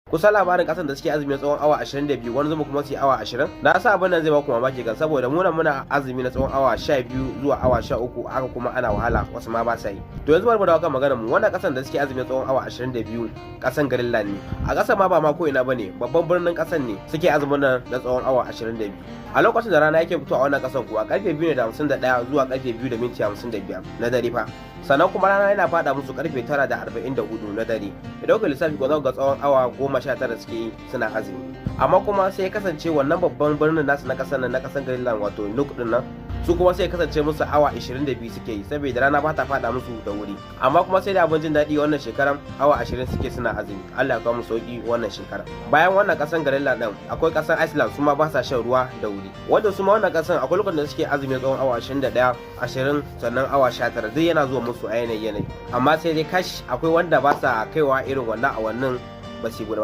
kusan labarin kasan da suke azumi na tsawon awa 22 wani zuma kuma su yi awa 20. Na sa abin nan zai baku mamaki kan saboda muna azumi na tsawon awa 12 zuwa awa 13 haka kuma ana wahala wasu ma ba sa yi. To yanzu bari mu dawo kan maganar mu, wannan kasan da suke azumi na tsawon awa 22 kasan Greenland ne. A kasan ma ba ma ko ina bane, babban birnin kasan ne suke azumin nan na tsawon awa 22. A lokacin da rana yake fitowa a wannan kasan kuwa karfe 2:51 zuwa karfe 2:55 na dare fa. Sannan kuma rana yana fada musu karfe 9:44 na dare. Idan ka lissafi ko za ga tsawon awa 19 suke yi suna azumi. Amma kuma sai ya kasance wannan babban birnin nasu na kasan nan na kasan Greenland wato Nuuk din nan, su kuma sai ya kasance musu awa 22 suke yi saboda rana ba ta fada musu da wuri. Amma kuma sai da abin jin daɗi wannan shekaran awa 20 suke suna azumi. Allah ya kawo mu sauki wannan shekara. Bayan wannan kasan Greenland din akwai kasan Iceland, su ma ba sa shan ruwa da wuri. Wanda su ma wannan kasan akwai lokacin da suke azumi tsawon awa 21, 20 sannan awa 19 duk yana zuwa musu a yanayi. Amma sai dai kash akwai wanda ba sa kaiwa irin wannan awannin ba su gudu